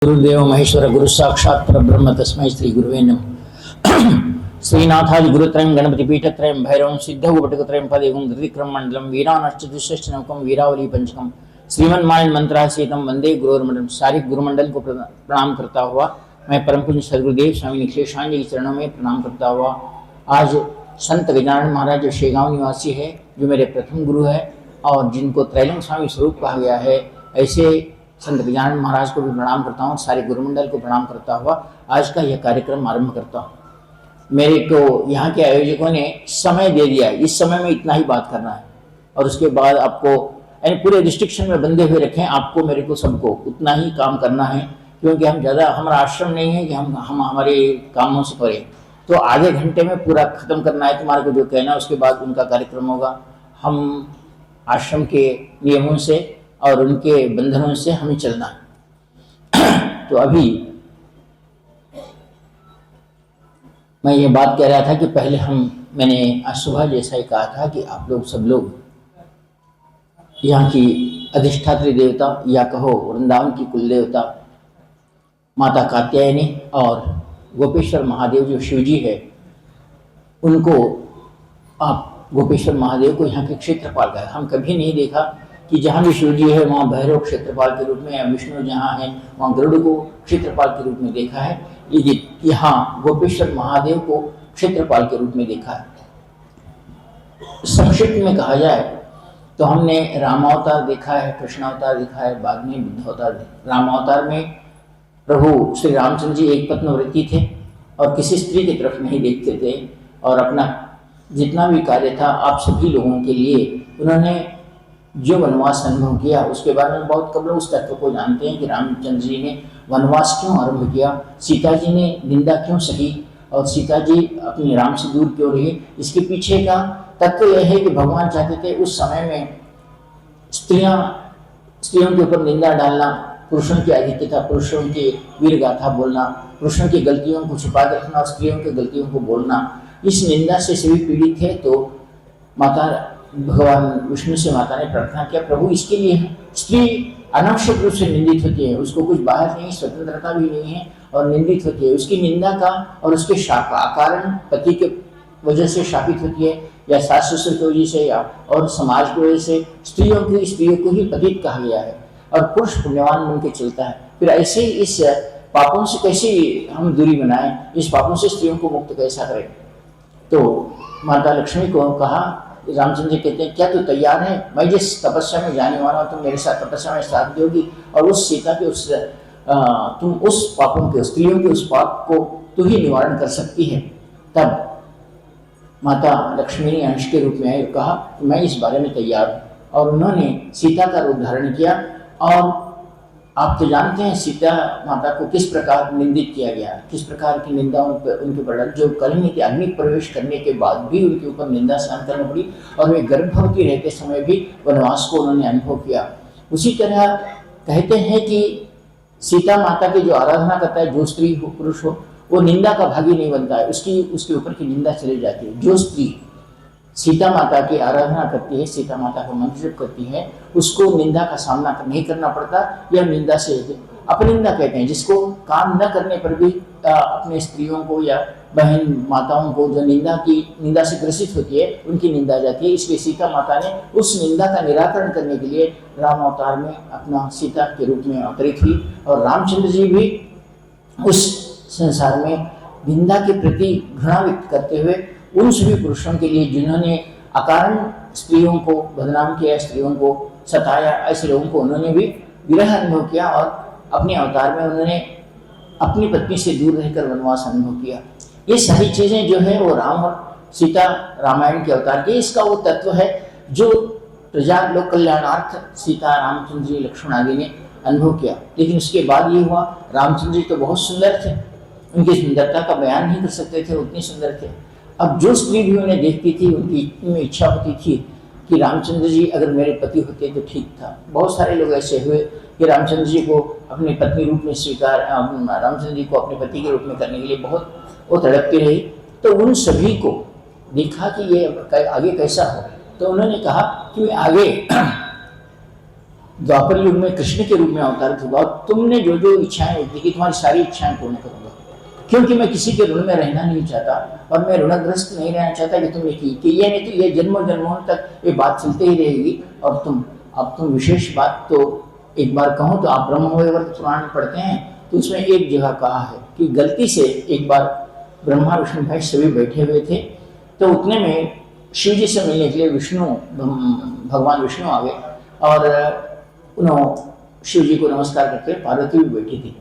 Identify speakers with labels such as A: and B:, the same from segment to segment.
A: गुरुदेव महेश्वर गुरु साक्षात् परब्रह्म तस्मै श्री गुरुवे नमः। श्रीनाथादि गुरुत्रयं गणपति पीठत्रयं भैरवं सिद्धगुपटकत्रयं पदेवं धृतिक्रम मंडलम वीरानश्चतुष्टनकम वीरावली पंचकम श्रीमन्मालिन मंत्रा सहितम वंदे गुरुर्मंडलम। सारे गुरुमंडल को प्रणाम करता हुआ मैं परम पूज्य सदगुरुदेव स्वामी निखिलेशानंद जी के चरणों में प्रणाम करता हुआ आज संत गजानन महाराज जो शेगांव निवासी है, जो मेरे प्रथम गुरु है और जिनको त्रैलंग स्वामी स्वरूप कहा गया है, ऐसे संत गजानन महाराज को भी प्रणाम करता हूँ। सारे गुरुमंडल को प्रणाम करता हुआ आज का यह कार्यक्रम आरंभ करता हूँ। मेरे को यहाँ के आयोजकों ने समय दे दिया है, इस समय में इतना ही बात करना है और उसके बाद आपको यानी पूरे रिस्ट्रिक्शन में बंधे हुए रखें। आपको मेरे को सबको उतना ही काम करना है, क्योंकि हम ज़्यादा हमारा आश्रम नहीं है कि हम हमारे कामों से करें। तो आधे घंटे में पूरा खत्म करना है तुम्हारे को जो कहना है, उसके बाद उनका कार्यक्रम होगा। हम आश्रम के नियमों से और उनके बंधनों से हमें चलना है। तो अभी मैं ये बात कह रहा था कि पहले मैंने आज सुबह जैसा ही कहा था कि आप लोग सब लोग यहाँ की अधिष्ठात्री देवता या कहो वृंदावन की कुल देवता माता कात्यायनी और गोपेश्वर महादेव जो शिवजी है, उनको आप गोपेश्वर महादेव को यहाँ के क्षेत्रपाल का हम कभी नहीं देखा कि जहाँ भी शिव जी है वहाँ भैरव क्षेत्रपाल के रूप में या विष्णु जहाँ है वहाँ गरुड़ को क्षेत्रपाल के रूप में देखा है, लेकिन यहाँ गोपेश्वर महादेव को क्षेत्रपाल के रूप में देखा है। संक्षिप्त में कहा जाए तो हमने रामावतार देखा है, कृष्णावतार देखा है, बाद में बुद्धावतार देखा। रामावतार में प्रभु श्री रामचंद्र जी एक पत्नव्रती थे और किसी स्त्री की तरफ नहीं देखते थे और अपना जितना भी कार्य था आप सभी लोगों के लिए उन्होंने जो वनवास अनुभव किया उसके बारे में बहुत कम लोग उस तत्व को जानते हैं कि रामचंद्र जी ने वनवास क्यों आरंभ किया, सीता जी ने निंदा क्यों सही और सीता जी अपने राम से दूर क्यों रही। इसके पीछे का तत्व यह है कि भगवान चाहते थे उस समय में स्त्रियों के ऊपर निंदा डालना, पुरुषों की आधिक्यता, पुरुषों की वीर गाथा बोलना, पुरुषों की गलतियों को छुपा के रखना और स्त्रियों की गलतियों को बोलना, इस निंदा से सभी पीड़ित थे। तो माता भगवान विष्णु से माता ने प्रार्थना किया, प्रभु इसके लिए स्त्री अनावश्यक रूप से निंदित होती है, उसको कुछ बाहर नहीं, स्वतंत्रता भी नहीं है और निंदित होती है। उसकी निंदा का और उसके शाप का कारण पति के वजह से शापित होती है या सास ससुर की वजह से या और समाज की वजह से स्त्रियों को ही पतित कहा गया है और पुरुष पुण्यवान बन के चलता है। फिर ऐसे ही इस पापों से कैसे हम दूरी बनाएं, इस पापों से स्त्रियों को मुक्त कैसा करें। तो माता लक्ष्मी को कहा, रामचंद्र जी कहते हैं क्या तू तैयार है, मैं जिस तपस्या में जाने वाला हूँ तुम मेरे साथ तपस्या में साथ दोगी और उस सीता के तुम उस पापों के स्त्रियों के उस पाप को तू ही निवारण कर सकती है। तब माता लक्ष्मी ने अंश के रूप में आए कहा मैं इस बारे में तैयार हूँ और उन्होंने सीता का रूप धारण किया। और आप तो जानते हैं सीता माता को किस प्रकार निंदित किया गया, किस प्रकार की निंदा उनके पर जो कलमी के अग्नि प्रवेश करने के बाद भी उनके ऊपर निंदा सहन करनी पड़ी और वे गर्भवती रहते समय भी वनवास को उन्होंने अनुभव किया। उसी तरह कहते हैं कि सीता माता की जो आराधना करता है, जो स्त्री हो पुरुष हो, वो निंदा का भागी नहीं बनता है, उसके ऊपर की निंदा चली जाती है। जो स्त्री सीता माता की आराधना करती है, सीता माता को मंत्र जप करती है, उसको निंदा का सामना नहीं करना पड़ता। यह निंदा से अपनिंदा कहते हैं, जिसको काम न करने पर भी अपने स्त्रियों को या बहन माताओं को जो निंदा से ग्रसित होती है उनकी निंदा जाती है। इसलिए सीता माता ने उस निंदा का निराकरण करने के लिए राम अवतार में अपना सीता के रूप में अवतरित हुई और रामचंद्र जी भी उस संसार में निंदा के प्रति घृणा व्यक्त करते हुए उन सभी पुरुषों के लिए जिन्होंने अकारण स्त्रियों को बदनाम किया, स्त्रियों को सताया, ऐसे लोगों को उन्होंने भी विरह अनुभव किया और अपने अवतार में उन्होंने अपनी पत्नी से दूर रहकर वनवास अनुभव किया। ये सारी चीज़ें जो है वो राम और सीता रामायण के अवतार के इसका वो तत्व है जो प्रजा लोक कल्याणार्थ सीता रामचंद्र जी लक्ष्मण आदि ने अनुभव किया। लेकिन उसके बाद ये हुआ, रामचंद्र जी तो बहुत सुंदर थे, उनकी सुंदरता का बयान नहीं कर सकते थे, उतने सुंदर थे। अब जो स्त्री भी उन्हें देखती थी उनकी इच्छा होती थी कि रामचंद्र जी अगर मेरे पति होते तो ठीक था। बहुत सारे लोग ऐसे हुए कि रामचंद्र जी को अपने पत्नी रूप में रामचंद्र जी को अपने पति के रूप में करने के लिए बहुत वो तड़पती रही। तो उन सभी को देखा कि ये आगे कैसा हो, तो उन्होंने कहा कि मैं आगे द्वापर युग में कृष्ण के रूप में अवतारित होगा और तुमने जो जो इच्छाएं व्यक्त की तुम्हारी सारी इच्छाएं पूर्ण करूंगा, क्योंकि मैं किसी के ऋण में रहना नहीं चाहता और मैं ऋणग्रस्त नहीं रहना चाहता कि तुमने की कि ये नहीं तो ये जन्मों जन्मों तक ये बात चलती ही रहेगी। और तुम विशेष बात तो एक बार कहूँ तो आप ब्रह्मवैवर्त पुराण पढ़ते हैं तो उसमें एक जगह कहा है कि गलती से एक बार ब्रह्मा विष्णु भाई सभी बैठे हुए थे तो उतने में शिव जी से मिलने के लिए भगवान विष्णु आ गए और उन्होंने शिव जी को नमस्कार करके पार्वती भी बैठी थी।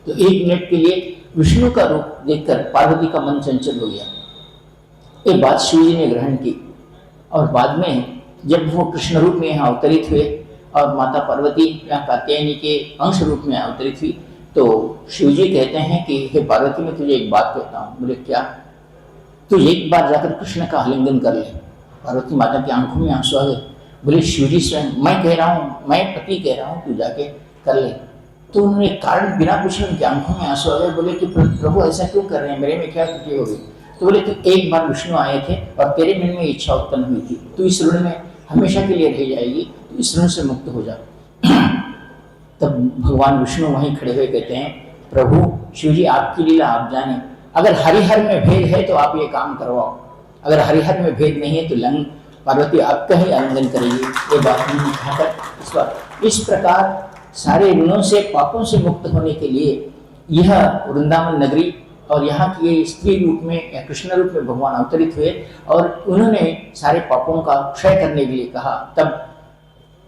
A: तो एक मिनट के लिए विष्णु का रूप देखकर पार्वती का मन चंचल हो गया। ये बात शिव जी ने ग्रहण की और बाद में जब वो कृष्ण रूप में यहाँ अवतरित हुए और माता पार्वती यहाँ कात्यायनी के अंश रूप में अवतरित हुई तो शिव जी कहते हैं कि हे पार्वती मैं तुझे एक बात कहता हूँ। बोले क्या? तू एक बार जाकर कृष्ण का आलिंगन कर ले। पार्वती माता की आंखों में आंसू आ गए। बोले शिव जी स्वयं मैं कह रहा हूँ, मैं पति कह रहा हूँ, तू जाके कर ले। तो उन्होंने कारण बिना पूछे उनकी आंखों में आंसू आ गए। बोले कि प्रभु ऐसा क्यों कर रहे हैं, मेरे में क्या त्रुटि हो गई? तो बोले तो एक बार विष्णु आए थे और तेरे मन में इच्छा उत्पन्न हुई थी, तू इस ऋण में हमेशा के लिए रह जाएगी, तो इस ऋण से मुक्त हो जा। तब भगवान विष्णु वहीं खड़े हुए कहते हैं प्रभु शिव जी आपकी लीला आप जाने, अगर हरिहर में भेद है तो आप ये काम करवाओ, अगर हरिहर में भेद नहीं है तो लंग पार्वती आपका ही आलिंगन करेगी। ये बात हमने कहकर इस प्रकार सारे ऋणों से पापों से मुक्त होने के लिए यह वृंदावन नगरी और यहाँ की स्त्री रूप में या कृष्ण रूप में भगवान अवतरित हुए और उन्होंने सारे पापों का क्षय करने के लिए कहा। तब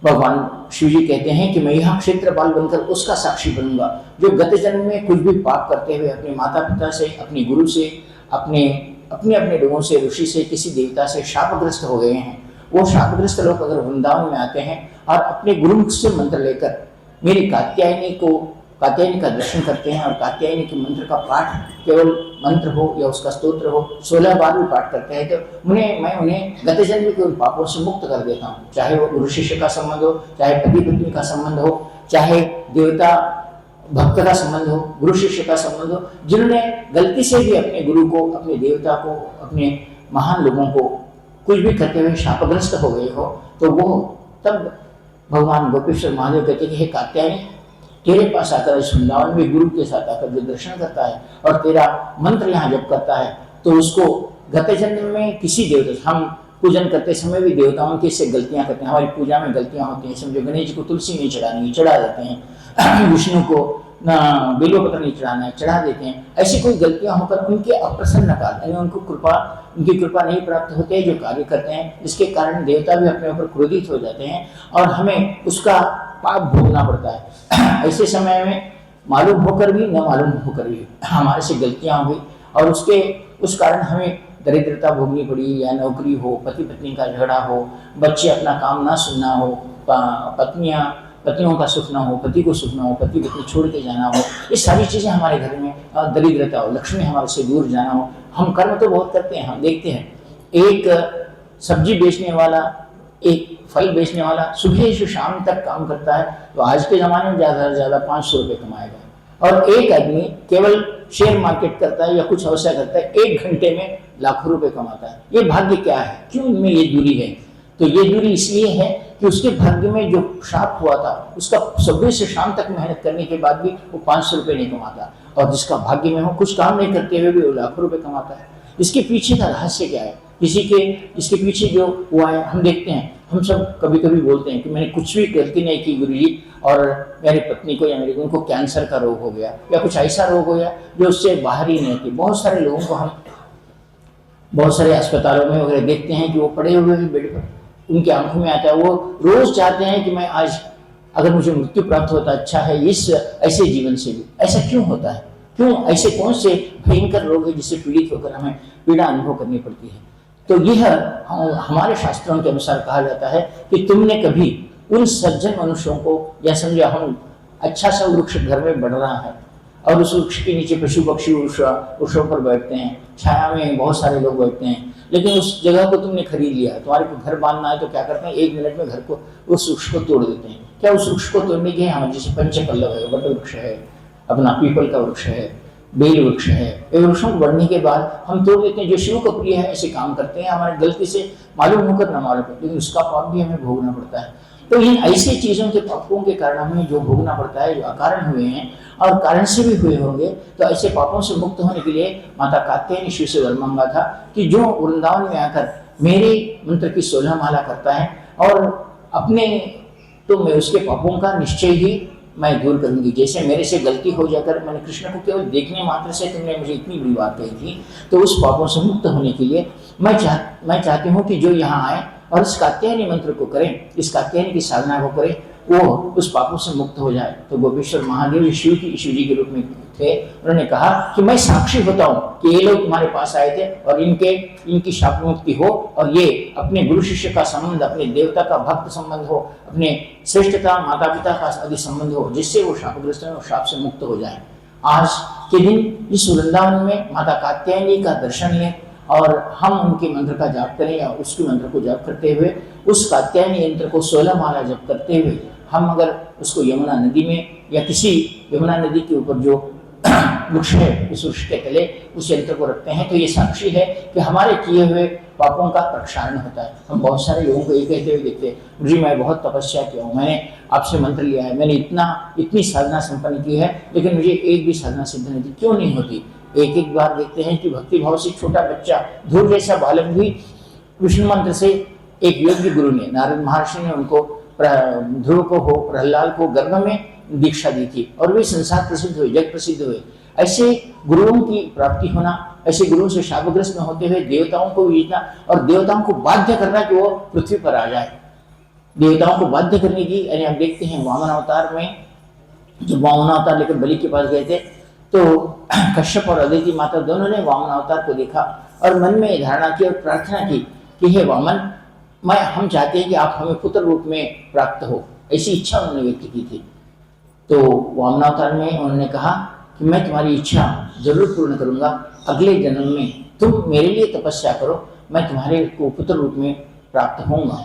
A: भगवान शिव जी कहते हैं कि मैं यहाँ क्षेत्रपाल बनकर उसका साक्षी बनूंगा जो गत जन्म में कुछ भी पाप करते हुए अपने माता पिता से, अपने गुरु से, अपने अपने लोगों से, ऋषि से, किसी देवता से शापग्रस्त हो गए हैं। वो शापग्रस्त लोग अगर वृंदावन में आते हैं और अपने गुरुमुख से मंत्र लेकर मेरी कात्यायनी का दर्शन करते हैं और कात्यायनी के मंत्र का पाठ, केवल मंत्र हो या उसका स्तोत्र हो 16 बार भी पाठ करते हैं तो मैं उन्हें गत जन्म के उन पापों से मुक्त कर देता हूँ। चाहे वो गुरु शिष्य का संबंध हो, चाहे पति पत्नी का संबंध हो, चाहे देवता भक्त का संबंध हो, गुरु शिष्य का संबंध हो, जिन्होंने गलती से भी अपने गुरु को, अपने देवता को, अपने महान लोगों को कुछ भी करते हुए शापग्रस्त हो गए हो, तो वो तब भगवान गोपेश्वर महादेव कहते कि हे कात्यायनी तेरे पास आकर इस वृंदावन में गुरु के साथ आकर जो दर्शन करता है और तेरा मंत्र यहाँ जप करता है तो उसको गत जन्म में किसी देवता, हम पूजन करते समय भी देवताओं की से गलतियां करते हैं, हमारी पूजा में गलतियां होती हैं। समझो गणेश जी को तुलसी नहीं चढ़ानी, चढ़ा देते हैं, विष्णु को ना बेलपत्र नहीं चढ़ाना है, चढ़ा देते हैं। ऐसी कोई गलतियां होकर उनके अप्रसन्न काल यानी उनकी कृपा नहीं प्राप्त होते है जो कार्य करते हैं, जिसके कारण देवता भी अपने ऊपर क्रोधित हो जाते हैं और हमें उसका पाप भोगना पड़ता है। ऐसे समय में मालूम होकर भी न मालूम होकर भी हमारे से गलतियां हो गई और उस कारण हमें दरिद्रता भोगनी पड़ी, या नौकरी हो, पति पत्नी का झगड़ा हो, बच्चे अपना काम ना सुनना हो, पत्नियों का सुख ना हो, पति को सुख ना हो, पति पत्नी छोड़ के जाना हो, ये सारी चीज़ें हमारे घर में दरिद्रता हो, लक्ष्मी हमारे से दूर जाना हो। हम कर्म तो बहुत करते हैं, हम देखते हैं एक सब्जी बेचने वाला, एक फल बेचने वाला सुबह से शाम तक काम करता है तो आज के ज़माने में ज़्यादा से ज़्यादा 500 रुपये कमाएगा। और एक आदमी केवल शेयर मार्केट करता है या कुछ व्यवसाय करता है, 1 घंटे में लाखों रुपए कमाता है। ये भाग्य क्या है? क्यों इनमें ये दूरी है? तो ये दूरी इसलिए है कि उसके भाग्य में जो श्राप हुआ था उसका सुबह से शाम तक मेहनत करने के बाद भी वो 500 रुपये नहीं कमाता, और जिसका भाग्य में हो कुछ काम नहीं करते हुए भी वो लाखों रुपए कमाता है। इसके पीछे का रहस्य क्या है? इसके पीछे जो हुआ है हम देखते हैं। हम सब कभी कभी बोलते हैं कि मैंने कुछ भी गलती नहीं की गुरुजी, और मेरी पत्नी को या मेरे उनको कैंसर का रोग हो गया या कुछ ऐसा रोग हो गया जो उससे बाहर ही नहीं थी। बहुत सारे लोगों को हम बहुत सारे अस्पतालों में वगैरह देखते हैं कि वो पड़े हुए हैं बेड पर, उनकी आंखों में आता है, वो रोज चाहते हैं कि मैं आज अगर मुझे मृत्यु प्राप्त होता अच्छा है इस ऐसे जीवन से भी। ऐसा क्यों होता है? क्यों ऐसे कौन से भयंकर रोग है जिससे पीड़ित होकर हमें पीड़ा अनुभव करनी पड़ती है? तो यह हमारे शास्त्रों के अनुसार कहा जाता है कि तुमने कभी उन सज्जन मनुष्यों को, या समझो हम अच्छा सा वृक्ष घर में बढ़ रहा है और उस वृक्ष के नीचे पशु पक्षी वृक्षों पर बैठते हैं, छाया में बहुत सारे लोग बैठते हैं, लेकिन उस जगह को तुमने खरीद लिया, तुम्हारे को घर बांधना है तो क्या करते हैं 1 मिनट में घर को उस वृक्ष को तोड़ देते हैं। क्या उस वृक्ष को तोड़ने के हम जैसे पंचपल्लव है, वट वृक्ष है, अपना पीपल का वृक्ष है, बेल वृक्ष है, ये वृक्षों को बढ़ने के बाद हम तोड़ देते हैं। जो शिव को प्रिय है ऐसे काम करते हैं, हमारे गलती से मालूम होकर न मालूम, लेकिन उसका पाप भी हमें भोगना पड़ता है। तो इन ऐसी चीजों के पापों के कारण हमें जो भोगना पड़ता है, जो अकारण हुए हैं और कारण से भी हुए होंगे, तो ऐसे पापों से मुक्त होने के लिए माता कात्यायनी शिव से वर मांगा था कि जो वृंदावन में आकर मेरे मंत्र की 16 माला करता है और अपने, तो मैं उसके पापों का निश्चय ही मैं दूर करूंगी। जैसे मेरे से गलती हो जाकर मैंने कृष्ण को केवल देखने मात्र से तुमने मुझे इतनी बड़ी बात कही थी, तो उस पापों से मुक्त होने के लिए मैं चाहती हूँ कि जो यहाँ आए और इस कात्यायनी मंत्र को करें, इस कात्यायनी की साधना को करें, वो उस पापों से मुक्त हो जाए। तो गोपेश्वर महादेव शिव जी के रूप में थे। उन्होंने कहा कि मैं साक्षी होता हूँ कि ये लोग तुम्हारे पास आए थे और इनकी शाप मुक्ति हो, और ये अपने गुरु शिष्य का संबंध, अपने देवता का भक्त संबंध हो, अपने श्रेष्ठता माता पिता का आदि संबंध हो, जिससे वो शापग्रस्त है और शाप से मुक्त हो जाए। आज के दिन इस वृंदावन में माता कात्यायनी का दर्शन लें और हम उनके मंत्र का जाप करें, या उसके मंत्र को जाप करते हुए उस कात्यायनी यंत्र को 16 माला जप करते हुए हम अगर उसको यमुना नदी में या किसी यमुना नदी के ऊपर जो वृक्ष है उस वृक्ष के तले उस यंत्र को रखते हैं, तो ये साक्षी है कि हमारे किए हुए पापों का प्रक्षालन होता है। हम बहुत सारे लोगों को ये कहते हुए देखते हैं, जी मैं बहुत तपस्या किया हूँ, मैंने आपसे मंत्र लिया है, मैंने इतनी साधना संपन्न की है, लेकिन मुझे एक भी साधना सिद्ध नहीं थी। क्यों नहीं होती? एक बार देखते हैं कि भक्ति भाव से छोटा बच्चा ध्रुव जैसा बालक भी विष्णु मंत्र से, एक योग्य गुरु ने, नारद महर्षि ने उनको, ध्रुव को हो, प्रहलाद को गर्भ में दीक्षा दी थी और वे संसार प्रसिद्ध हुए, जग प्रसिद्ध हुए। ऐसे गुरुओं की प्राप्ति होना, ऐसे गुरुओं से शापग्रस्त न होते हुए देवताओं को जीतना और देवताओं को बाध्य करना कि वो पृथ्वी पर आ जाए। देवताओं को बाध्य करने की, यानी आप देखते हैं वामन अवतार में, जब वामन अवतार लेकर बलि के पास गए थे तो कश्यप और अदिति माता दोनों ने वामन अवतार को देखा और मन में धारणा की और प्रार्थना की कि हे वामन, हम चाहते हैं कि आप हमें पुत्र रूप में प्राप्त हो, ऐसी इच्छा उन्होंने व्यक्त की थी। तो वामनावतार में उन्होंने कहा कि मैं तुम्हारी इच्छा जरूर पूर्ण करूंगा, अगले जन्म में तुम मेरे लिए तपस्या करो, मैं तुम्हारे को पुत्र रूप में प्राप्त होऊंगा।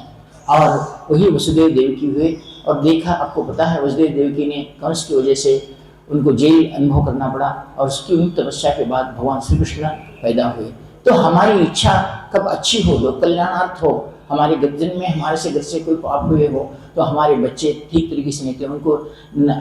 A: और वही वसुदेव देवकी हुए और देखा, आपको पता है वसुदेव देवकी ने कंस की वजह से उनको जेल अनुभव करना पड़ा और उसकी उन तपस्या के बाद भगवान श्री कृष्ण पैदा हुए। तो हमारी इच्छा कब अच्छी हो, लोक कल्याणार्थ हो, हमारे जन्म में हमारे से घर से कोई पाप हुए हो तो हमारे बच्चे ठीक तरीके से नहीं थे, उनको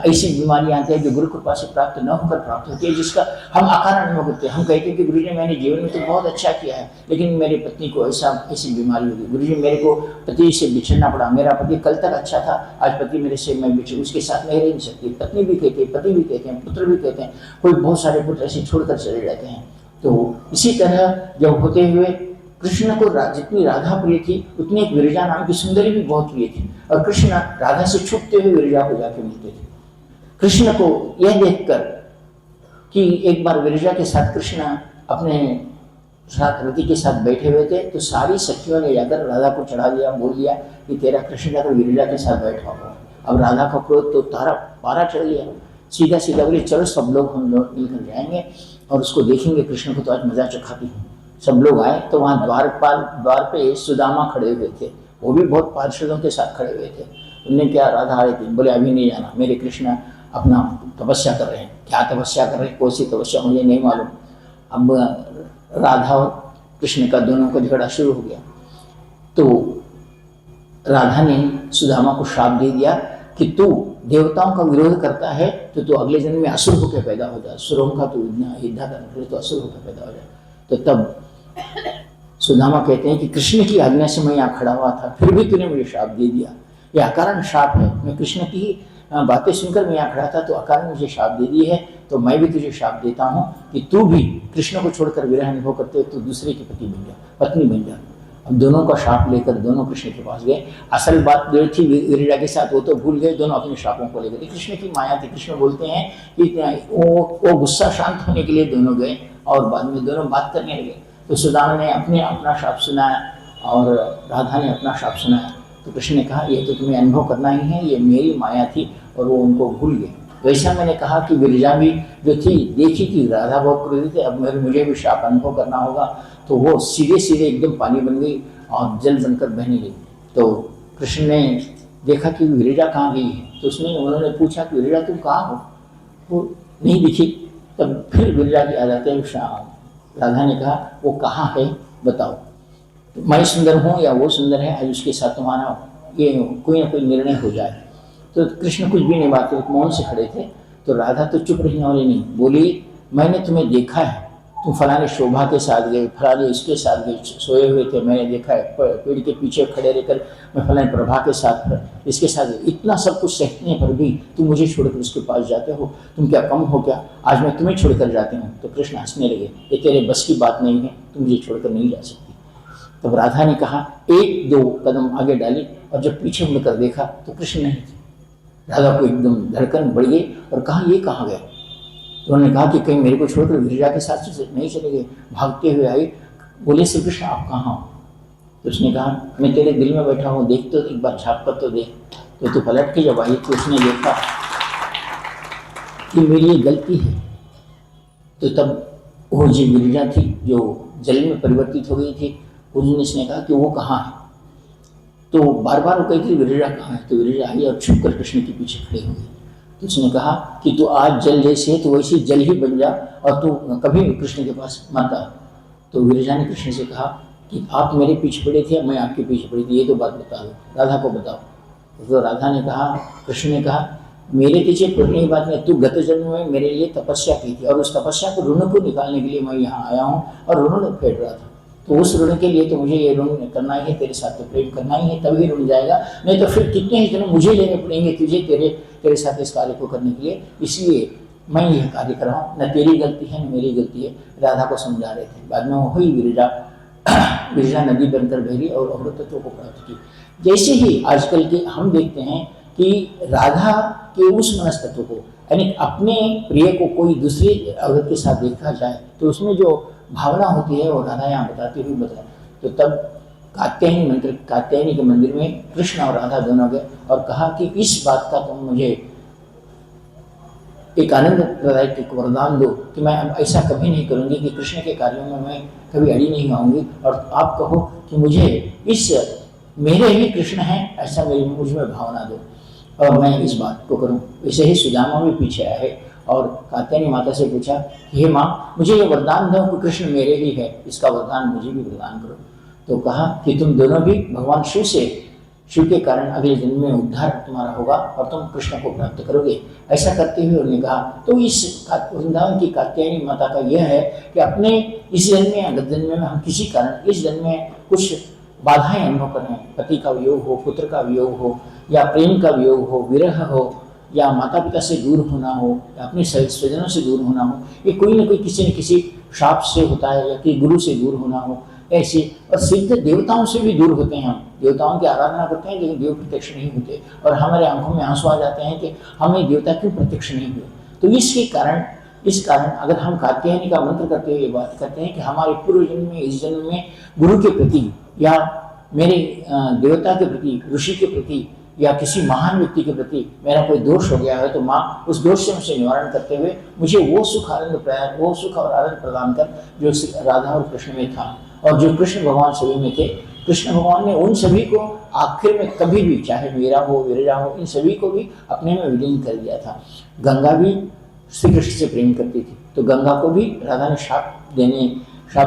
A: ऐसी बीमारियां आती है जो गुरु कृपा से प्राप्त न होकर प्राप्त होती है, जिसका हम अकारण अनुभव करते हैं। हम कहते हैं कि गुरु जी मैंने जीवन में तो बहुत अच्छा किया है, लेकिन मेरी पत्नी को ऐसी बीमारी होगी, गुरु जी मेरे को पति से बिछड़ना पड़ा, मेरा पति कल तक अच्छा था, आज पति मेरे से मैं बिछड़, उसके साथ मैं रह नहीं सकती। पत्नी भी कहते हैं, पति भी कहते हैं, पुत्र भी कहते हैं, कोई बहुत सारे पुत्र ऐसे छोड़कर चले जाते हैं। तो इसी तरह जब होते हुए कृष्ण को जितनी राधा प्रिय थी उतनी एक विरजा नाम की सुंदरी भी बहुत प्रिय थी, और कृष्ण राधा से छुपते हुए विरजा को जाके मिलते थे। कृष्ण को यह देखकर कि एक बार विरजा के साथ कृष्ण अपने साथ रति के साथ बैठे हुए थे, तो सारी सखियों ने जाकर राधा को चढ़ा दिया, बोल दिया कि तेरा कृष्ण जाकर विरजा के साथ बैठा हो। अब राधा का क्रोध तो पारा चढ़ लिया, सीधा सीधा बोले चलो सब लोग हम लोग मिलकर जाएंगे और उसको देखेंगे, कृष्ण को तो आज मजा चखाती हूँ। सब लोग आए तो वहाँ द्वार पे सुदामा खड़े हुए थे, वो भी बहुत पार्षदों के साथ खड़े हुए थे। उन्होंने क्या, राधा आ रही थी, बोले अभी नहीं जाना, मेरे कृष्ण अपना तपस्या कर रहे हैं। क्या तपस्या कर रहे हैं, कौन सी तपस्या मुझे नहीं मालूम। अब राधा और कृष्ण का दोनों का झगड़ा शुरू हो गया, तो राधा ने सुदामा को श्राप दे दिया कि तू देवताओं का विरोध करता है तो तू अगले जन्म में असुर होकर पैदा हो जाए, सुरों का तू युद्धा करने तो असुर होकर पैदा हो जाए। तो तब सुदामा कहते हैं कि कृष्ण की आज्ञा से मैं यहाँ खड़ा हुआ था, फिर भी तूने मुझे श्राप दे दिया, यह अकारण श्राप है। मैं कृष्ण की बातें सुनकर मैं यहाँ खड़ा था तो अकारण मुझे श्राप दे दी है, तो मैं भी तुझे श्राप देता हूँ कि तू भी कृष्ण को छोड़कर विरह अनुभव करते हो तो दूसरे की पति बन जा, पत्नी बन जा। अब दोनों का श्राप लेकर दोनों कृष्ण के पास गए। असल बात जो थी विरजा के साथ वो तो भूल गए, दोनों अपने श्रापों को लेकर। कृष्ण की माया थी, कृष्ण बोलते हैं कि वो गुस्सा शांत होने के लिए दोनों गए और बाद में दोनों बात करने लगे। तो सुदामा ने अपना श्राप सुनाया और राधा ने अपना श्राप सुनाया। तो कृष्ण ने कहा ये तो तुम्हें अनुभव करना ही है, ये मेरी माया थी, और वो उनको भूल गए। वैसा मैंने कहा कि विरजा भी जो थी देखी कि राधा बहुत क्रोधित है, अब मुझे भी श्राप अनुभव करना होगा, तो वो सीधे सीधे एकदम पानी बन गई और जल बनकर बहने लगी। तो कृष्ण ने देखा कि विरजा कहाँ गई है, तो उन्होंने पूछा कि विरजा तुम कहाँ हो, वो नहीं दिखी। तब फिर विरजा की याद आते हैं, राधा ने कहा वो कहाँ है बताओ, तो मैं सुंदर हूँ या वो सुंदर है, आज उसके साथ तुम्हारा ये कोई ना कोई निर्णय हो जाए। तो कृष्ण कुछ भी नहीं बात करते, मौन से खड़े थे। तो राधा तो चुप रहने वाली नहीं, बोली मैंने तुम्हें देखा है, तुम फलाने शोभा के साथ गए, फलाने इसके साथ गए, सोए हुए थे, मैंने देखा है, पेड़ के पीछे खड़े रहकर मैं फलाने प्रभा के साथ इसके साथ, इतना सब कुछ सहने पर भी तुम मुझे छोड़कर उसके पास जाते हो, तुम क्या कम हो क्या, आज मैं तुम्हें छोड़कर जाती हूँ। तो कृष्ण हंसने लगे, ये तेरे बस की बात नहीं है, तुम मुझे छोड़कर नहीं जा सकती। तब राधा ने कहा, एक दो कदम आगे डाली और जब पीछे मुड़कर देखा तो कृष्ण नहीं थे। राधा को एकदम धड़कन बढ़ गई और कहा, ये कहाँ गए। तो उन्होंने कहा कि कहीं मेरे को छोड़कर गिरिजा के साथ नहीं चले गए। भागते हुए आई, बोले श्री कृष्ण आप कहाँ हो। तो उसने कहा, मैं तेरे दिल में बैठा हूँ, देख तो एक बार झाँक कर तो देख। तो तू पलट के जब आई तो उसने देखा कि मेरी ये गलती है। तो तब वो जो गिरिजा थी जो जल में परिवर्तित हो गई थी, उसने कहा कि वो कहाँ है। तो बार बार वो कहती विरजा कहाँ है। तो विरजा आई और छुप कर कृष्ण के पीछे खड़े हो गई। तो उसने कहा कि तू आज जल जैसे है तो वैसे जल ही बन जा और तू कभी भी कृष्ण के पास मत आ। तो विरजा ने कृष्ण से कहा कि आप मेरे पीछे पड़े थे, मैं आपके पीछे पड़ी थी, ये तो बात बता दो, राधा को बताओ। तो राधा ने कहा, कृष्ण ने कहा, मेरे पीछे पड़ने की बात नहीं, तू गत जन्म में मेरे लिए तपस्या की थी और उस तपस्या को ऋण को निकालने के लिए मैं यहाँ आया हूँ और ऋण फेंट रहा था। तो उस ऋण के लिए तो मुझे ये ऋण करना ही है, तेरे साथ तो प्रेम करना ही है, तभी ऋण जाएगा, नहीं तो फिर कितने ही जन्म मुझे लेने पड़ेंगे तुझे तेरे साथ इस कार्य को करने के लिए। इसलिए मैं यह कार्य कर रहा हूँ, न तेरी गलती है न मेरी गलती है। राधा को समझा रहे थे। बाद में वही विरजा नदी बनकर बहरी और अमृतत्व को प्राप्त की। जैसे ही आजकल के हम देखते हैं कि राधा के उस मनस्तत्व को, यानी अपने प्रिय को कोई दूसरी औरत के साथ देखा जाए तो उसमें जो भावना होती है वो राधा यहाँ बताती हुई बता। तो तब कात्यायनी के मंदिर में कृष्ण और राधा दोनों गए और कहा कि इस बात का तुम मुझे एक आनंददायक एक वरदान दो कि मैं अब ऐसा कभी नहीं करूँगी कि कृष्ण के कार्यों में मैं कभी अड़ी नहीं आऊँगी, और आप कहो कि मुझे इस मेरे ही कृष्ण हैं ऐसा मुझ में भावना दो और मैं इस बात को करूं। इसे ही सुदामा भी पीछे आए और कात्यायनी माता से पूछा कि हे माँ, मुझे ये वरदान दो कि कृष्ण मेरे ही है, इसका वरदान मुझे भी प्रदान करो। तो कहा कि तुम दोनों भी भगवान शिव के कारण अगले जन्म में उद्धार तुम्हारा होगा और तुम कृष्ण को प्राप्त करोगे। ऐसा करते हुए उन्होंने कहा। तो इस वृंदावन की कात्यायनी माता का यह है कि अपने इस जन्म में अगले जन्म में हम किसी कारण इस जन्म में कुछ बाधाएं अनुभव कर रहे हैं, पति का वियोग हो, पुत्र का वियोग हो, या प्रेम का वियोग हो, विरह हो, या माता पिता से दूर होना हो, या अपने स्वजनों से दूर होना हो, ये कोई ना कोई किसी न किसी शाप से होता है, या कि गुरु से दूर होना हो ऐसे। और सिद्ध देवताओं से भी दूर होते हैं, हम देवताओं की आराधना करते हैं लेकिन देव प्रत्यक्ष नहीं होते, और हमारे आंखों में आंसू आ जाते हैं कि हमें देवता क्यों प्रत्यक्ष नहीं हुए। तो इस कारण अगर हम कात्यायनी का मंत्र करते हुए बात करते हैं कि हमारे पूर्व जन्म में इस जन्म में गुरु के प्रति या मेरे देवता के प्रति, ऋषि के प्रति, या किसी महान व्यक्ति के प्रति मेरा कोई दोष हो गया है, तो माँ उस दोष से मुझे निवारण करते हुए मुझे वो सुख और आनंद प्रदान कर जो राधा और कृष्ण में था, और जो कृष्ण भगवान सभी में थे। कृष्ण भगवान ने उन सभी को आखिर में कभी भी, चाहे मीरा हो, विरजा हो, इन सभी को भी अपने में विलीन कर दिया था। गंगा भी श्री कृष्ण से प्रेम करती थी, तो गंगा को भी राधा ने श्राप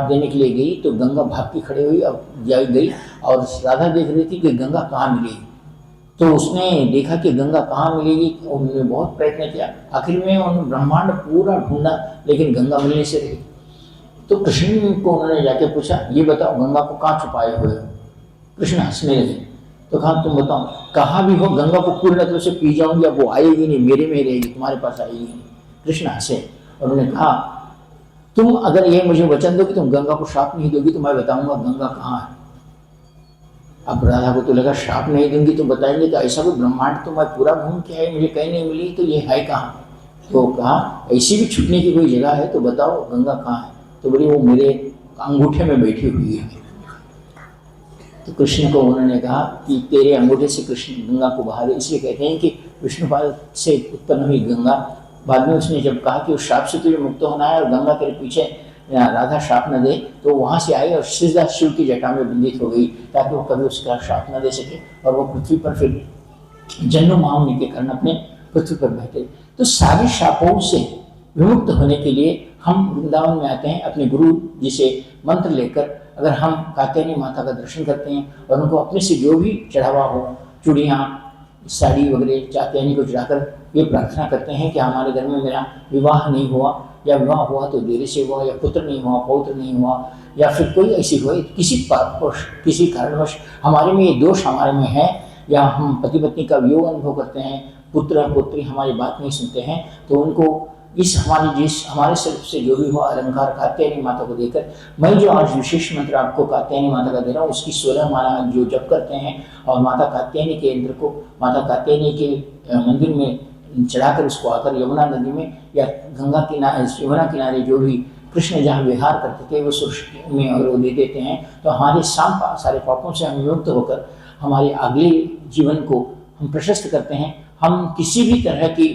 A: देने के लिए गई, तो गंगा भाग के खड़े हुई और गई, और राधा देख रही थी कि गंगा कहाँ मिलेगी। तो उसने देखा कि गंगा कहाँ मिलेगी, उन्होंने बहुत प्रयत्न किया, आखिर में उन्होंने ब्रह्मांड पूरा ढूंढा लेकिन गंगा मिलने से रही। तो कृष्ण को उन्होंने जाके पूछा, ये बताओ गंगा को कहाँ छुपाए हुए हो। कृष्ण हंसने लगे। तो कहा तुम बताओ, कहाँ भी हो गंगा को पूर्ण तरह से पी जाऊंगी, अब वो आएगी नहीं, मेरे में रहेगी, तुम्हारे पास आएगी नहीं। कृष्ण हंसे और उन्होंने कहा, तुम अगर ये मुझे वचन दो कि तुम गंगा को श्राप नहीं दोगी तो मैं बताऊंगा गंगा कहाँ है। अब राधा को तो लगा श्राप नहीं दूंगी तो बताएंगे, तो ऐसा कोई ब्रह्मांड तो मैं पूरा घूम के आई, मुझे कहीं नहीं मिली, तो ये है कहाँ। तो कहा ऐसी भी छुपने की कोई जगह है तो बताओ गंगा कहाँ है। तो बोली वो मेरे अंगूठे में बैठी हुई है। तो कृष्ण को उन्होंने कहा कि तेरे अंगूठे से कृष्ण गंगा को बाहर, इसलिए कहते हैं कि विष्णुपाद से उत्पन्न हुई गंगा। बाद में उसने जब कहा कि उस श्राप से तुझे मुक्त होना है और गंगा तेरे पीछे राधा श्राप न दे, तो वहाँ से आई और सीधा शिव की जटा में बंधित हो गई ताकि वो कभी उसका श्राप न दे सके, और वो पृथ्वी पर फिर जन्म महामुनि के कारण अपने पृथ्वी पर बहते। तो सारे श्रापों से विमुक्त होने के लिए हम वृंदावन में आते हैं अपने गुरु जी से मंत्र लेकर। अगर हम कात्यायनी माता का दर्शन करते हैं और उनको अपने से जो भी चढ़ावा हो, चूड़ियाँ, साड़ी वगैरह चात्यायनी को चढ़ाकर ये प्रार्थना करते हैं कि हमारे घर में मेरा विवाह नहीं हुआ, या विवाह हुआ तो देरी से हुआ, या पुत्र नहीं हुआ, पौत्र नहीं हुआ, या फिर कोई ऐसी हुई किसी कारणवश हमारे में ये दोष हमारे में है, या हम पति पत्नी का वियोग अनुभव करते हैं, पुत्र पुत्री हमारी बात नहीं सुनते हैं, तो उनको हमारे सिर्फ से जो भी हुआ अलंकार कात्यायनी माता को देकर, मैं जो आज विशेष मंत्र आपको कात्यायनी माता का दे रहा हूँ उसकी 16 माला जो जप करते हैं और माता कात्यायनी के यंत्र को माता कात्यायनी के मंदिर में चढ़ाकर उसको आकर यमुना नदी में या यमुना किनारे जो भी कृष्ण जहाँ विहार करते थे वो सुरक्षित में अगर वो दे देते हैं तो हमारे सारे पापों से हम मुक्त होकर हमारे अगले जीवन को हम प्रशस्त करते हैं। हम किसी भी तरह की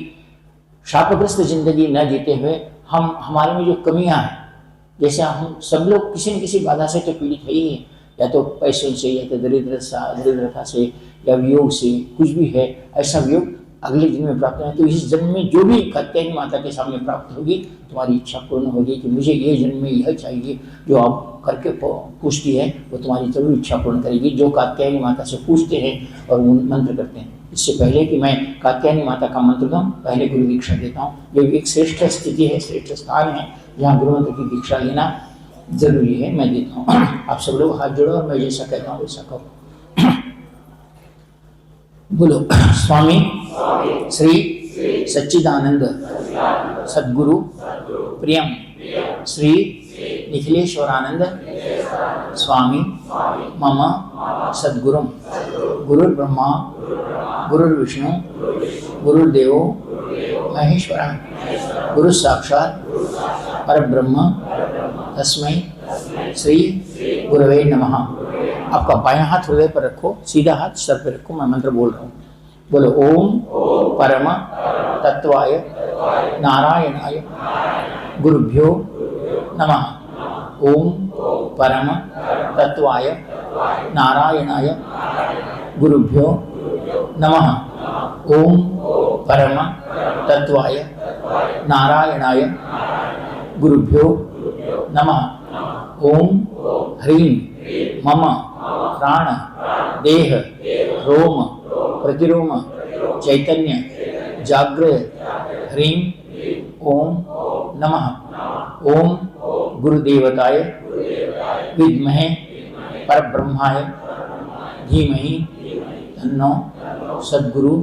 A: शापग्रस्त जिंदगी न जीते हुए हमारे में जो कमियां हैं, जैसे हम सब लोग किसी न किसी बाधा से तो पीड़ित है ही है, या तो पैसों से, या तो दरिद्रता से, या वियोग से, कुछ भी है ऐसा वियोग अगले जन्म में प्राप्त है। तो इस जन्म में जो भी कात्यायनी माता के सामने प्राप्त होगी तुम्हारी इच्छा पूर्ण होगी कि मुझे ये जन्म में यह चाहिए, जो आप करके पूछती है वो तुम्हारी जरूर इच्छा पूर्ण करेगी, जो कात्यायनी माता से पूछते हैं और मंत्र करते हैं। इससे पहले कि मैं कात्यायनी माता का मंत्र दूँ, पहले गुरु दीक्षा देता हूँ। ये एक श्रेष्ठ स्थिति है, श्रेष्ठ स्थान है जहाँ गुरु मंत्र की दीक्षा लेना जरूरी है। मैं देता हूँ, आप सब लोग हाथ जोड़ो और मैं जैसा कहता हूँ वैसा करो। बोलो स्वामी श्री सच्चिदानंद सद्गुरु प्रियम श्री निखिलेश्वरानंद स्वामी मम सद्गुरुम गुरुर्ब्रह्मा गुरुर्विष्णु गुरुर्देवो महेश्वरः गुरु साक्षात् परब्रह्म तस्मै श्री गुरवे नमः। आपका बायां हाथ हृदय पर रखो, सीधा हाथ सर पर रखो, मैं मंत्र बोल रहा हूँ। बोलो ओम परम तत्वाय नारायणाय गुरुभ्यो नमः। ओम परम तत्वाय नारायणाय गुरुभ्यो नमः। ओम परम तत्वाय नारायणाय गुरुभ्यो नमः। ओम ह्रीं मम प्राण देह रोम प्रतिरोम चैतन्य जागृत ह्रीं ओम नमः। ओम गुरुदेवताय विद्महे परब्रह्माय धीमहि तन्नो सद्गुरु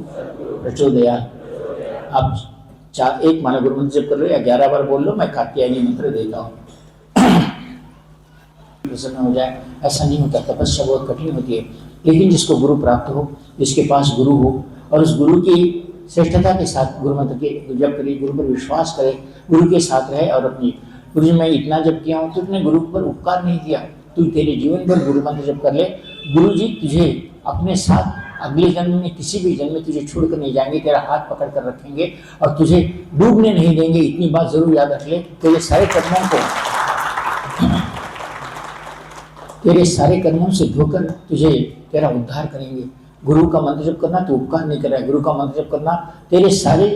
A: प्रचोदयात्। आप एक माला गुरु मंत्र जप कर लो या 11 बार बोल लो, मैं कात्यायनी मंत्र देता हूँ। प्रसन्न हो जाए, ऐसा नहीं होता। तपस्या बहुत कठिन होती है, लेकिन जिसको गुरु प्राप्त हो, जिसके पास गुरु हो और उस गुरु की श्रेष्ठता के साथ गुरु मंत्र के जप करे, गुरु पर विश्वास करे, गुरु के साथ रहे और अपनी गुरु जी मैं इतना जप किया हूँ, तुमने गुरु पर उपकार नहीं किया, तू तेरे जीवन भर गुरु मंत्र जप कर ले, गुरु जी तुझे अपने साथ अगले जन्म में किसी भी जन्म में तुझे छोड़कर नहीं जाएंगे, तेरा हाथ पकड़ कर रखेंगे और तुझे डूबने नहीं देंगे। इतनी बात जरूर याद रख ले। तेरे सारे कर्मों से धोकर तुझे तेरा उद्धार करेंगे। गुरु का मंत्र जप करना तो उपकार नहीं कर रहा है, गुरु का मंत्र जप करना तेरे सारे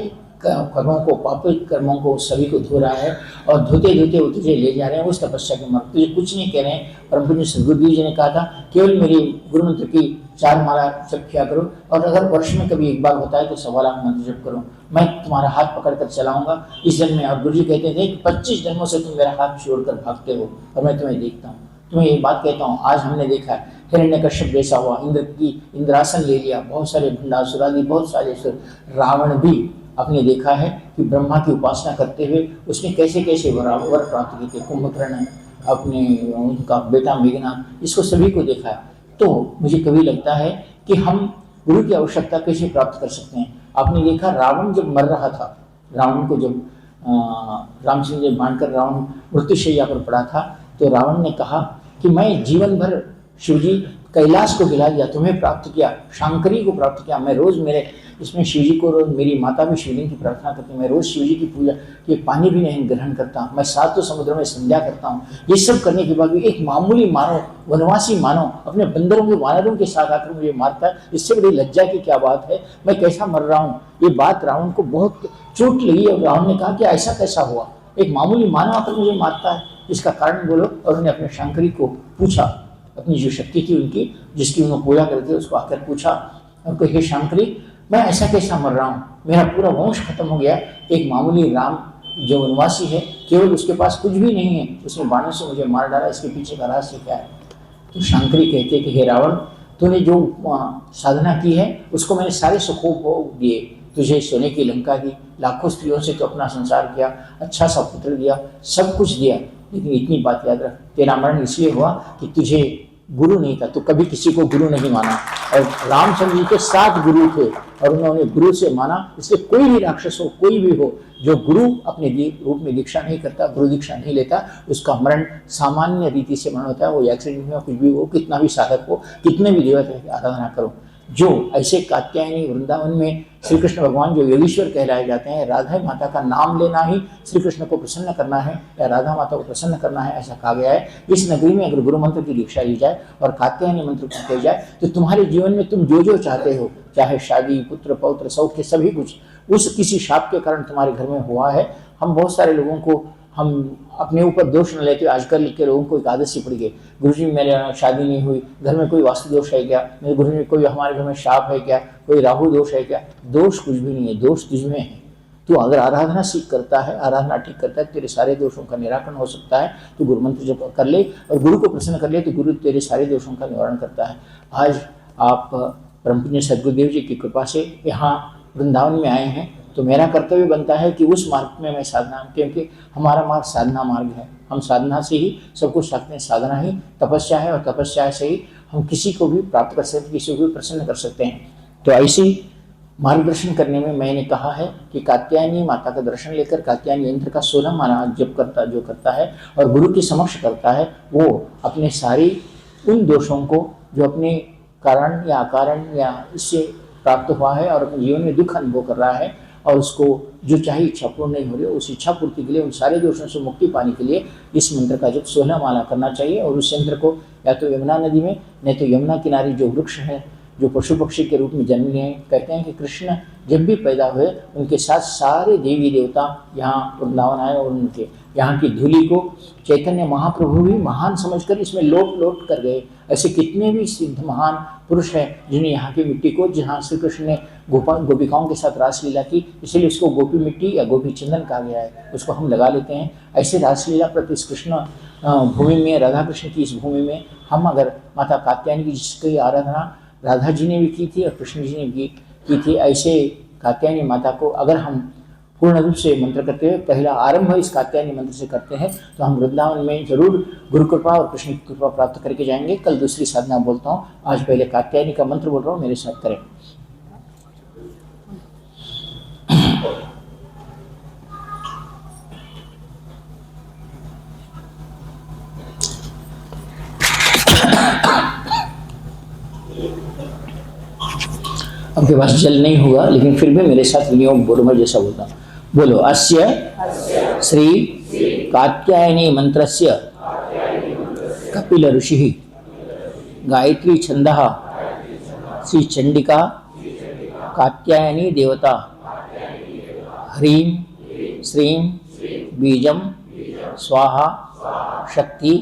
A: कर्मों को, पापित कर्मों को सभी को धो रहा है और धोते धोते वो तुझे ले जा रहे हैं उस तपस्या के मार्ग। तुझे कुछ नहीं कह रहे हैं। परम पूज्य सद्गुरु जी ने कहा था केवल मेरी गुरु मंत्र की 4 माला जप किया करो और अगर वर्ष में कभी एक बार होता है तो 1.25 लाख मंत्र जप करो, मैं तुम्हारा हाथ पकड़ कर चलाऊंगा इस जन्म में। और गुरु जी कहते थे कि 25 जन्मों से तुम मेरा हाथ छोड़कर भागते हो और मैं तुम्हें देखता हूँ। तुम्हें एक बात कहता हूँ, आज हमने देखा है हिरण्यकश्यप जैसा हुआ, इंद्रासन ले लिया, बहुत सारे भंडासुर आदि बहुत सारे रावण भी आपने देखा है कि ब्रह्मा की उपासना करते हुए उसने कैसे कैसे वर प्राप्त किए थे। कुंभकर्ण, अपने उनका बेटा मेघनाथ, इसको सभी को देखा है। तो मुझे कभी लगता है कि हम गुरु की आवश्यकता कैसे प्राप्त कर सकते हैं। आपने देखा रावण जब मर रहा था, रावण को जब रामचंद्र जी बांधकर रावण मृत्युशैया पर पड़ा था तो रावण ने कहा कि मैं जीवन भर शिवजी कैलाश को गिला दिया, तुम्हें प्राप्त किया, शांकरी को प्राप्त किया, मैं रोज मेरे इसमें शिवजी को, रोज मेरी माता भी शिवलिंग की प्रार्थना करती है, मैं रोज शिवजी की पूजा के पानी भी नहीं ग्रहण करता, मैं 7 समुद्र में संध्या करता हूँ। ये सब करने के बाद भी एक मामूली मानव, वनवासी मानव अपने बंदरों के वानरों के साथ आकर मुझे मारता है, इससे बड़ी लज्जा की क्या बात है, मैं कैसा मर रहा हूँ। ये बात रावण को बहुत चोट लगी और रावण ने कहा कि ऐसा कैसा हुआ, एक मामूली मानव आकर मुझे मारता है, इसका कारण बोलो। और उन्होंने अपने शांकरी को पूछा, अपनी जो शक्ति थी उनकी, जिसकी उन्होंने पूजा करते थे, उसको आकर पूछा और कहे, शांकरी मैं ऐसा कैसा मर रहा हूँ, मेरा पूरा वंश खत्म हो गया, एक मामूली राम जो वनवासी है, केवल उसके पास कुछ भी नहीं है, उसने बाणों से मुझे मार डाला, इसके पीछे का रहस्य क्या है? तो शांकरी कहते कि हे रावण, तूने जो साधना की है उसको मैंने सारे सुखों भोग दिए, तुझे सोने की लंका दी, लाखों स्त्रियों से तो अपना संसार किया, अच्छा सा पुत्र दिया, सब कुछ दिया, लेकिन इतनी बात याद रख, तेरा मरण इसलिए हुआ कि तुझे गुरु नहीं था, तो कभी किसी को गुरु नहीं माना। और रामचंद्र जी के 7 गुरु थे और उन्होंने गुरु से माना, इसलिए कोई भी राक्षस हो, कोई भी हो, जो गुरु अपने रूप में दीक्षा नहीं करता, गुरु दीक्षा नहीं लेता, उसका मरण सामान्य रीति से मरण होता है। वो एक्सीडेंट में कुछ भी हो, कितना भी साधक हो, कितने भी देवता की आराधना करो, जो ऐसे कात्यायनी वृंदावन में श्री कृष्ण भगवान जो योगीश्वर कहलाए जाते हैं, राधा माता का नाम लेना ही श्री कृष्ण को प्रसन्न करना है या राधा माता को प्रसन्न करना है, ऐसा कहा गया है। इस नगरी में अगर गुरु मंत्र की दीक्षा ली जाए और कात्यायनी मंत्र पढ़ते जाए तो तुम्हारे जीवन में तुम जो जो चाहते हो, चाहे शादी, पुत्र पौत्र, सौख्य, सभी कुछ उस किसी शाप के कारण तुम्हारे घर में हुआ है। हम बहुत सारे लोगों को, हम अपने ऊपर दोष न लेते, आजकल के लोगों को एक आदत सी पड़ गई, गुरुजी मेरे शादी नहीं हुई, घर में कोई वास्तु दोष है क्या, मेरे गुरुजी कोई हमारे घर में शाप है क्या, कोई राहु दोष है क्या? दोष कुछ भी नहीं है, दोष तुझ में है। तू अगर आराधना सीख करता है, आराधना ठीक करता है, तेरे सारे दोषों का निराकरण हो सकता है। तू गुरु मंत्र जप कर ले और गुरु को प्रसन्न कर ले तो गुरु तेरे सारे दोषों का निवारण करता है। आज आप परम पूज्य सद्गुरुदेव जी की कृपा से यहाँ वृंदावन में आए हैं, तो मेरा कर्तव्य बनता है कि उस मार्ग में मैं साधना, क्योंकि हमारा मार्ग साधना मार्ग है, हम साधना से ही सब कुछ सकते हैं, साधना ही तपस्या है और तपस्या से ही हम किसी को भी प्राप्त कर सकते हैं, किसी को भी प्रसन्न कर सकते हैं। तो ऐसी मार्गदर्शन करने में मैंने कहा है कि कात्यायनी माता का दर्शन लेकर कात्यायनी यंत्र का 16 माला जप करता जो करता है और गुरु के समक्ष करता है, वो अपने सारी उन दोषों को जो अपने कारण या अकारण या इससे प्राप्त हुआ है और अपने जीवन में दुख अनुभव कर रहा है और उसको जो चाहे इच्छा पूर्ण नहीं हो रही, उस इच्छा पूर्ति के लिए, उन सारे दोषों से मुक्ति पाने के लिए इस मंत्र का जब 16 माला करना चाहिए। और उस यंत्र को या तो यमुना नदी में, नहीं तो यमुना किनारे जो वृक्ष हैं जो पशु पक्षी के रूप में जन्म लिए हैं, कहते हैं कि कृष्ण जब भी पैदा हुए उनके साथ सारे देवी देवता यहाँ वृंदावन आए और उनके यहाँ की धूलि को चैतन्य महाप्रभु भी महान समझकर इसमें लौट कर गए। ऐसे कितने भी सिद्ध महान पुरुष हैं जिन्हें यहाँ की मिट्टी को, जहाँ श्री कृष्ण ने गोपिकाओं के साथ रासलीला की, इसलिए उसको गोपी मिट्टी या गोपी चंदन कहा गया है, उसको हम लगा लेते हैं। ऐसे रासलीला प्रति कृष्ण भूमि में, राधा कृष्ण की इस भूमि में हम अगर माता कात्यायनी की जिसकी आराधना राधा जी ने भी की थी और कृष्ण जी ने भी की थी, ऐसे कात्यायनी माता को अगर हम पूर्ण रूप से मंत्र करते हुए पहला आरंभ इस कात्यायनी मंत्र से करते हैं तो हम वृंदावन में जरूर गुरु कृपा और कृष्ण की कृपा प्राप्त करके जाएंगे। कल दूसरी साधना बोलता हूँ, आज पहले कात्यायनी का मंत्र बोल रहा हूँ, मेरे साथ करें। आपके पास जल नहीं होगा लेकिन फिर भी मेरे साथ विनियोग बोलो, मैं जैसा बोलता हूँ। बोलो, अस्य श्री कात्यायनी मंत्रस्य कपिल ऋषि गायत्री छंदः श्री चंडिका कात्यायनी देवता ह्रीं श्रीं बीजं स्वाहा शक्ति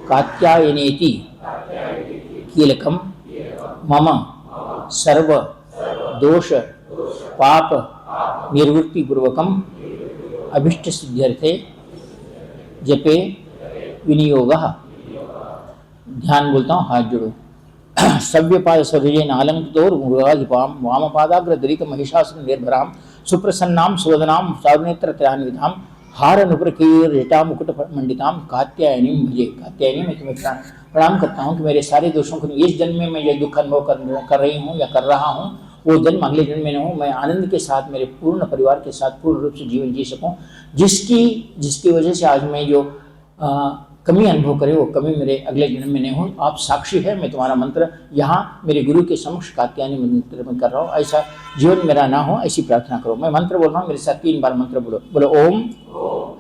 A: कात्यायनेति कीलकं मम सर्व दोष पाप निर्वृत्ति पूर्वकम अभिष्ट सिद्ध्यर्थे जपे विनियोगः। ध्यान बोलता हूँ, हाथ जोड़ो। सव्यपाद सभुजेन आलंकृतोर मृगाधिपाम वामपादाग्र दरित महिषासुर निर्भराम सुप्रसन्नाम सुवदनाम सावनेत्र त्रयान्विताम हार नुप्रकीर जटा मुकुट मंडिताम कात्यायनी भजे। कात्यायनी मैं तुम्हें प्रणाम करता हूँ कि मेरे सारे दोषों को इस जन्म में मैं जो दुख अनुभव कर रही हूँ या कर रहा हूँ वो जन्म अगले जन्म में न हो, मैं आनंद के साथ मेरे पूर्ण परिवार के साथ पूर्ण रूप से जीवन जी सकूं। जिसकी वजह से आज मैं जो कमी अनुभव करे वो कमी मेरे अगले जन्म में नहीं हो। आप साक्षी है, मैं तुम्हारा मंत्र यहाँ मेरे गुरु के समक्ष कात्यायनी मंत्र में कर रहा हूँ, ऐसा जीवन मेरा ना हो ऐसी प्रार्थना करो। मैं मंत्र बोल रहा हूँ, मेरे साथ 3 बार मंत्र बोलो। बोलो, ओम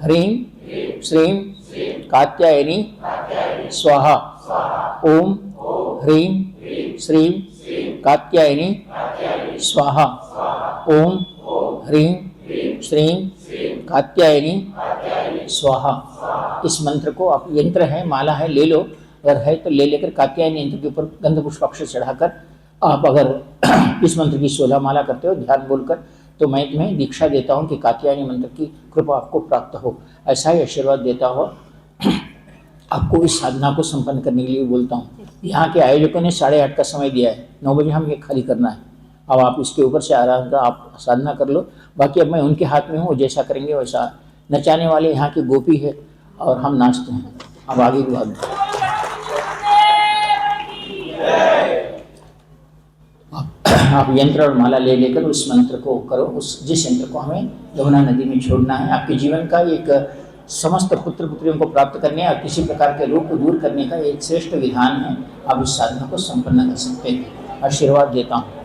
A: ह्रीं श्रीं कात्यायनी स्वाहा। ओम ह्रीं श्रीं कात्यायनी स्वाहा। ओम ह्रीं श्रीं कात्यायनी स्वाहा। इस मंत्र को आप, यंत्र है, माला है, ले लो, अगर है तो ले लेकर कात्यायनी यंत्र के ऊपर गंध पुष्पाक्ष चढ़ाकर आप अगर इस मंत्र की 16 माला करते हो ध्यान बोलकर, तो मैं तुम्हें दीक्षा देता हूँ कि कात्यायनी मंत्र की कृपा आपको प्राप्त हो। ऐसा ही आशीर्वाद देता हो आपको इस साधना को संपन्न करने के लिए बोलता हूँ। यहाँ के आयोजकों ने 8:30 का समय दिया है, 9 बजे हम ये खाली करना है। अब आप इसके ऊपर से आराम का आप साधना कर लो। बाकी अब मैं उनके हाथ में हूँ, जैसा करेंगे वैसा। नचाने वाले यहाँ की गोपी है और हम नाचते हैं। अब आगे की बात आप यंत्र और माला ले लेकर उस मंत्र को करो। उस जिस यंत्र को हमें यमुना नदी में छोड़ना है, आपके जीवन का एक समस्त पुत्र पुत्रियों को प्राप्त करने और किसी प्रकार के रोग को दूर करने का एक श्रेष्ठ विधान है। आप इस साधना को संपन्न कर सकते हैं। आशीर्वाद देता हूँ।